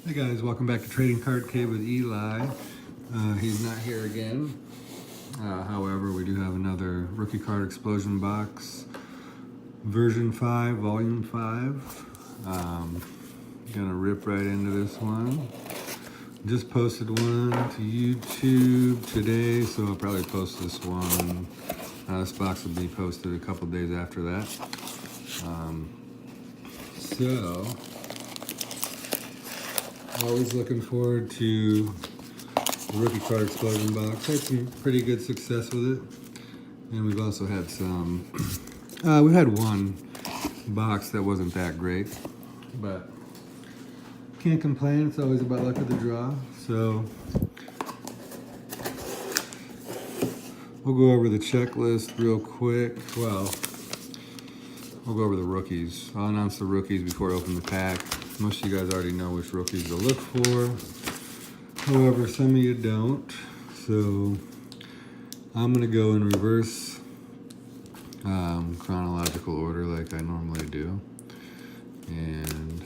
Hey guys, welcome back to Trading Card Cave with Eli. He's not here again. However, we do have another rookie card explosion box, version 5, volume 5. Gonna rip right into this one. Just posted one to YouTube today, so I'll probably post this one. This box will be posted a couple days after that. Always looking forward to the rookie card explosion box. Had some pretty good success with it, and we've also had some. We had one box that wasn't that great, but can't complain. It's always about luck of the draw. So we'll go over the checklist real quick. Well, we'll go over the rookies. I'll announce the rookies before I open the pack. Most of you guys already know which rookies to look for. However, some of you don't. So I'm gonna go in reverse chronological order like I normally do. And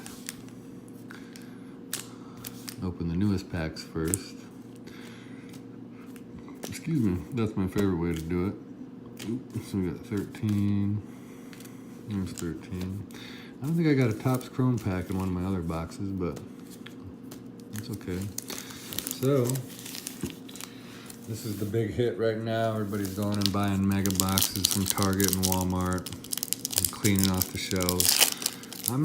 open the newest packs first. Excuse me, that's my favorite way to do it. Oops, so we got 13. There's 13. I don't think I got a Topps Chrome pack in one of my other boxes, but it's okay. So, this is the big hit right now. Everybody's going and buying mega boxes from Target and Walmart and cleaning off the shelves. I'm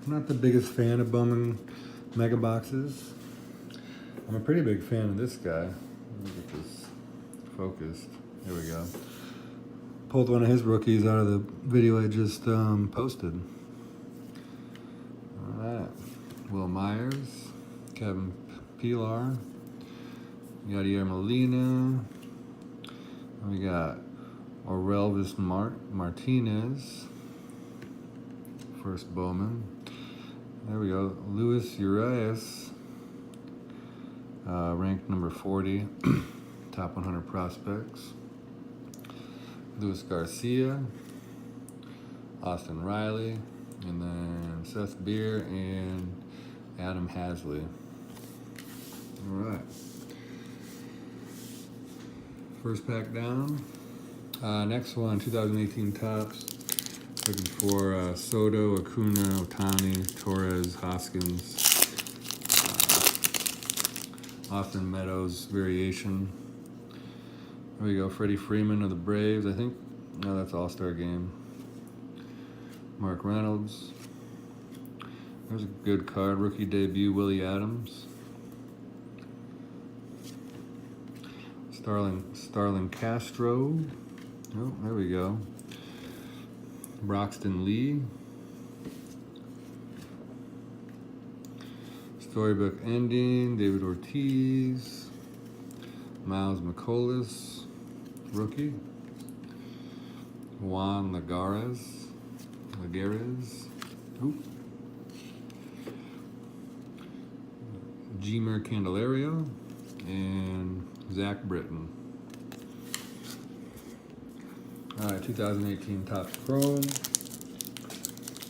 not the biggest fan of bumming mega boxes. I'm a pretty big fan of this guy. Let me get this focused. Here we go. Pulled one of his rookies out of the video I just posted. All right. Will Myers, Kevin Pilar, Yadier Molina. We got Orelvis Martinez, first Bowman. There we go. Luis Urias, ranked number 40, top 100 prospects. Luis Garcia, Austin Riley, and then Seth Beer and Adam Hasley. All right. First pack down. Next one, 2018 Topps. Looking for Soto, Acuna, Ohtani, Torres, Hoskins, Austin Meadows variation. There we go, Freddie Freeman of the Braves. I think, no, that's All-Star Game. Mark Reynolds. There's a good card. Rookie debut, Willie Adams. Starling Castro. Oh, there we go. Broxton Lee. Storybook ending, David Ortiz. Miles McCollus, rookie. Juan Lagares. Ooh. Jemer Candelario and Zach Britton. All right, 2018 Topps Chrome.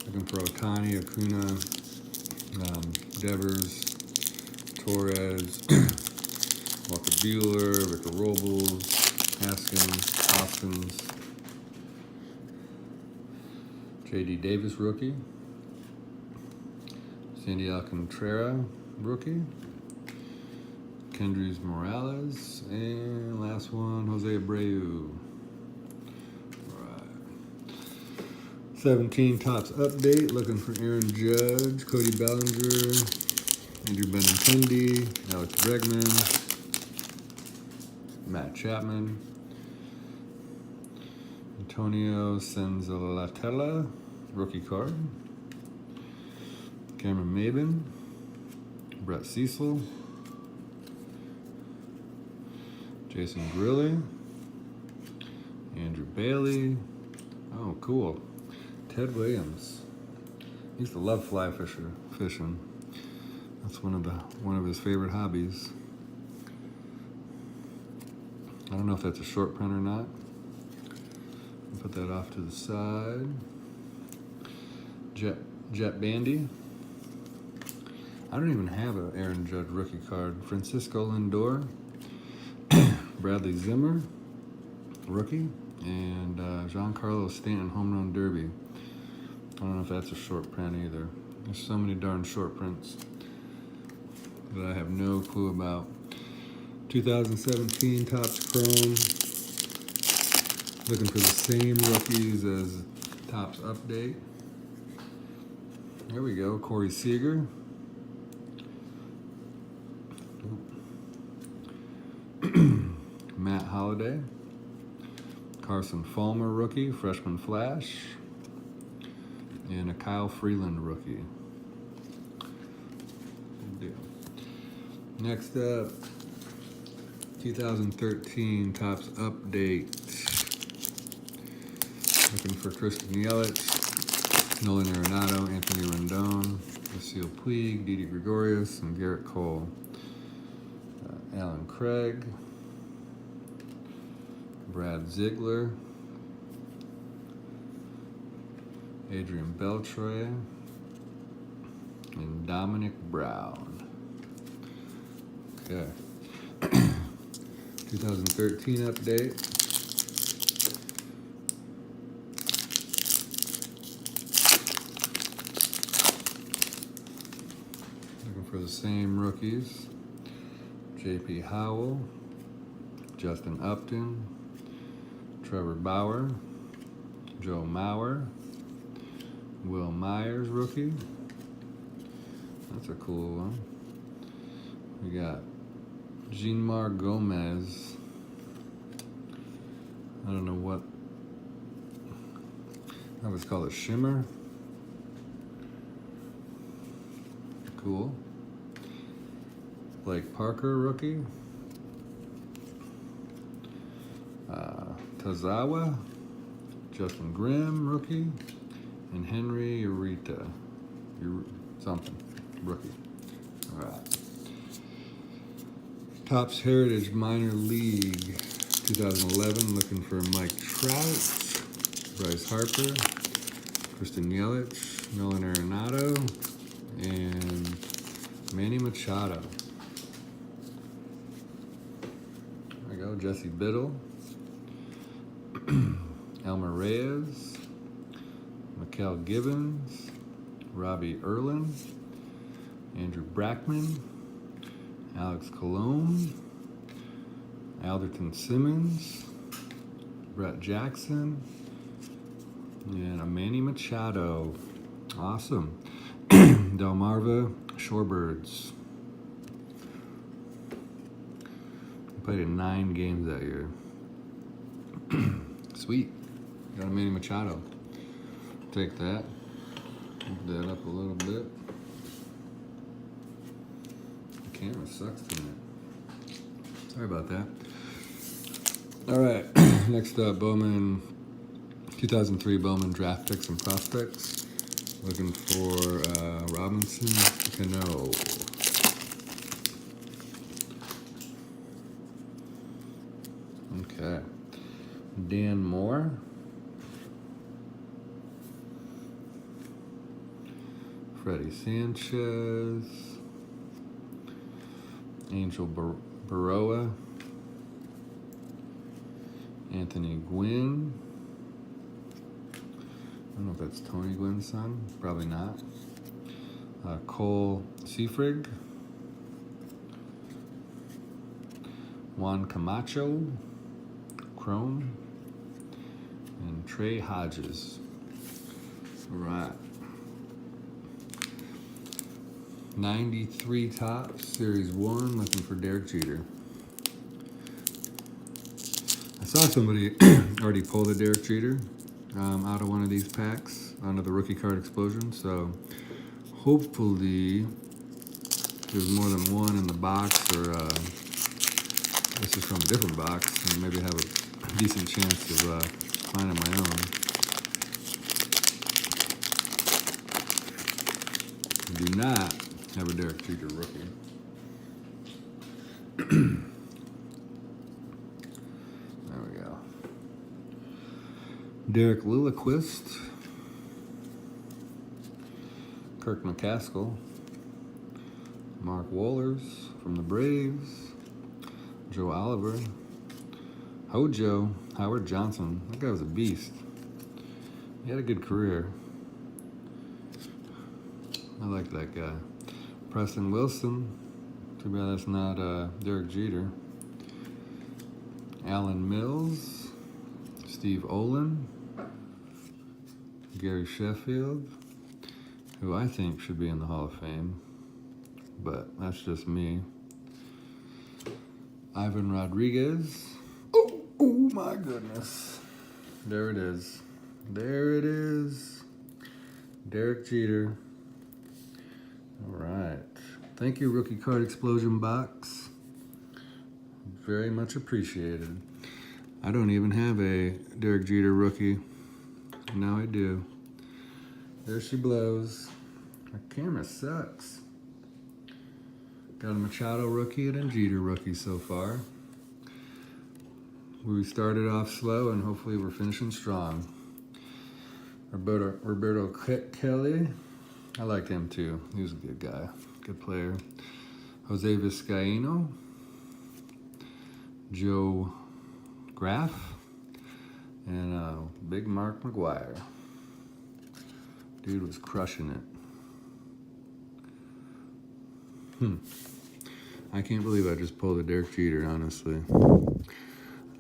Looking for Ohtani, Acuna, Devers, Torres, Walker Buehler, Victor Robles, Haskins, Hoskins, J.D. Davis, rookie. Sandy Alcantara, rookie. Kendrys Morales, and last one, Jose Abreu. All right. 17 Topps update. Looking for Aaron Judge, Cody Bellinger, Andrew Benintendi, Alex Bregman, Matt Chapman, Antonio Senzalatella, rookie card. Cameron Maben, Brett Cecil, Jason Grilli, Andrew Bailey. Oh, cool. Ted Williams. He used to love fly fishing. That's one of his favorite hobbies. I don't know if that's a short print or not. I'll put that off to the side. Jet Bandy. I don't even have an Aaron Judge rookie card. Francisco Lindor, Bradley Zimmer, rookie, and Giancarlo Stanton home run derby. I don't know if that's a short print either. There's so many darn short prints that I have no clue about. 2017 Topps Chrome. Looking for the same rookies as Topps Update. There we go, Corey Seager. Matt Holliday. Carson Fulmer rookie, freshman flash. And a Kyle Freeland rookie. Good deal. Next up, 2013 Topps Update. Looking for Christian Yelich, Nolan Arenado, Anthony Rendon, Lucille Puig, Didi Gregorius, and Garrett Cole. Alan Craig, Brad Ziegler, Adrian Beltre, and Dominic Brown. Okay. 2013 update. Looking for the same rookies. J.P. Howell, Justin Upton, Trevor Bauer, Joe Mauer, Will Myers rookie. That's a cool one. We got Jeanmar Gomez. I don't know what that was called, a shimmer. Cool. Blake Parker rookie. Tazawa, Justin Grimm rookie, and Henry Ureta, something rookie. All right. Topps Heritage Minor League 2011. Looking for Mike Trout, Bryce Harper, Christian Yelich, Nolan Arenado, and Manny Machado. There we go. Jesse Biddle, Elmer Reyes, Mikael Gibbons, Robbie Erlin, Andrew Brackman, Alex Colon, Alderton Simmons, Brett Jackson, and a Manny Machado. Awesome. Delmarva Shorebirds. Played in 9 games that year. Sweet. Got a Manny Machado. Take that. Move that up a little bit. The camera sucks tonight. Sorry about that. All right. Next up, Bowman. 2003 Bowman draft picks and prospects. Looking for Robinson Cano. Okay. Dan Moore. Freddie Sanchez. Angel Baroa. Anthony Gwynn. I don't know if that's Tony Gwynn's son. Probably not. Cole Seafrig. Juan Camacho. Chrome. And Trey Hodges. All right. 93 Topps, Series 1, looking for Derek Jeter. I saw somebody already pull the Derek Jeter out of one of these packs onto the rookie card explosion, so hopefully there's more than one in the box, or this is from a different box, and maybe have a decent chance of finding my own. Do not have a Derek Jeter rookie. There we go. Derek Lilliquist, Kirk McCaskill, Mark Wohlers from the Braves. Joe Oliver. Hojo. Howard Johnson. That guy was a beast. He had a good career. I like that guy. Preston Wilson. Too bad that's not Derek Jeter. Alan Mills. Steve Olin. Gary Sheffield, who I think should be in the Hall of Fame, but that's just me. Ivan Rodriguez. Oh my goodness. There it is. There it is. Derek Jeter. All right. Thank you, Rookie Card Explosion Box. Very much appreciated. I don't even have a Derek Jeter rookie. Now I do. There she blows. Our camera sucks. Got a Machado rookie and a Jeter rookie so far. We started off slow and hopefully we're finishing strong. Roberto Kelly. I like him too. He was a good guy. Good player. Jose Vizcaíno. Joe Graff. And Big Mark McGwire. Dude was crushing it. I can't believe I just pulled a Derek Jeter, honestly.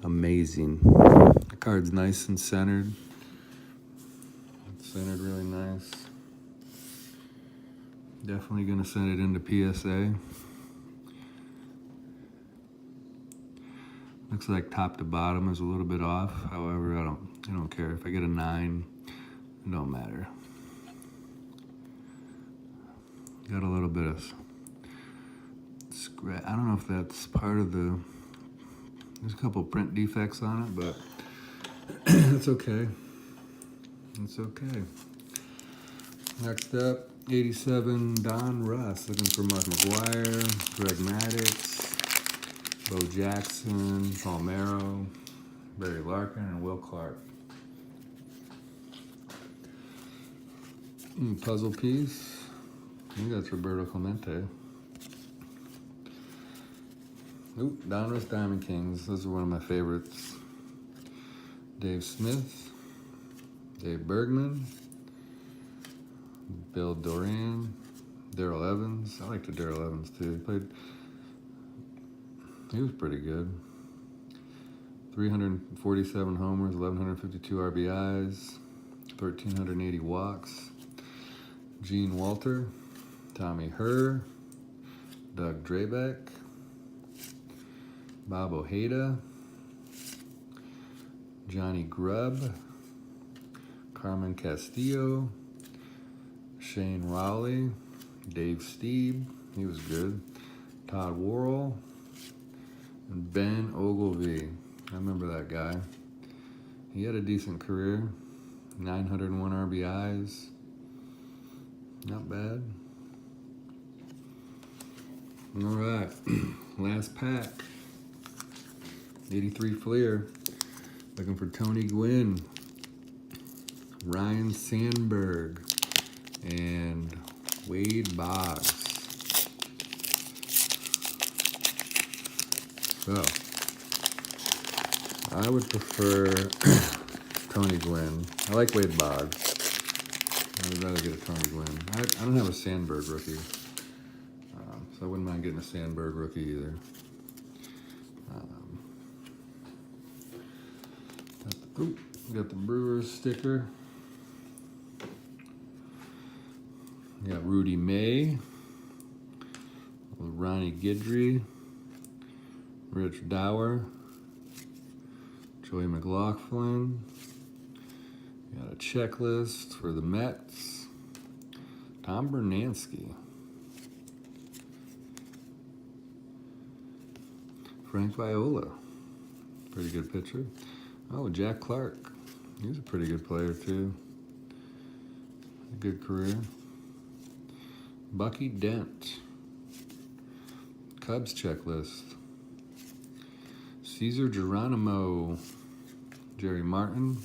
Amazing. The card's nice and centered. It's centered really nice. Definitely gonna send it into PSA. Looks like top to bottom is a little bit off. However, I don't care. If I get a 9, it don't matter. Got a little bit of scratch. I don't know if that's part of the. There's a couple print defects on it, but it's okay. It's okay. Next up, 87 Don Russ. Looking for Mark McGwire, Greg Maddux, Bo Jackson, Palmero, Barry Larkin, and Will Clark. Puzzle piece. I think that's Roberto Clemente. Ooh, Donruss Diamond Kings. Those are one of my favorites. Dave Smith, Dave Bergman, Bill Doran, Darrell Evans. I like the Darrell Evans too. He was pretty good. 347 homers, 1,152 RBIs, 1,380 walks. Gene Walter, Tommy Herr, Doug Drabeck, Bob Ojeda, Johnny Grubb, Carmen Castillo, Shane Rowley, Dave Steeb, he was good, Todd Worrell, and Ben Ogilvie. I remember that guy. He had a decent career, 901 RBIs, not bad. All right, last pack. 83 Fleer. Looking for Tony Gwynn, Ryan Sandberg, and Wade Boggs. So, I would prefer Tony Gwynn. I like Wade Boggs. I would rather get a Tony Gwynn. I don't have a Sandberg rookie, so I wouldn't mind getting a Sandberg rookie either. Got the Brewers sticker. We got Rudy May, Ronnie Guidry, Rich Dower, Joey McLaughlin. Got a checklist for the Mets. Tom Bernansky. Frank Viola. Pretty good pitcher. Oh, Jack Clark. He was a pretty good player, too. A good career. Bucky Dent. Cubs checklist. Cesar Geronimo. Jerry Martin.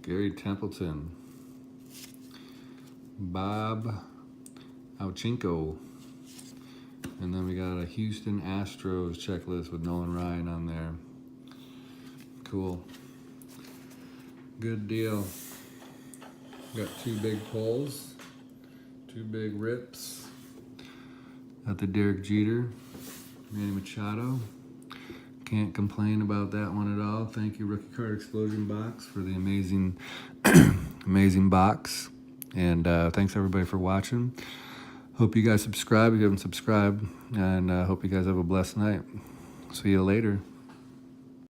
Gary Templeton. Bob Auchinko. And then we got a Houston Astros checklist with Nolan Ryan on there. Cool. Good deal. Got 2 big pulls, 2 big rips. Got the Derek Jeter, Manny Machado. Can't complain about that one at all. Thank you, Rookie Card Explosion Box, for the amazing, amazing box. And thanks everybody for watching. Hope you guys subscribe if you haven't subscribed, and hope you guys have a blessed night. See you later.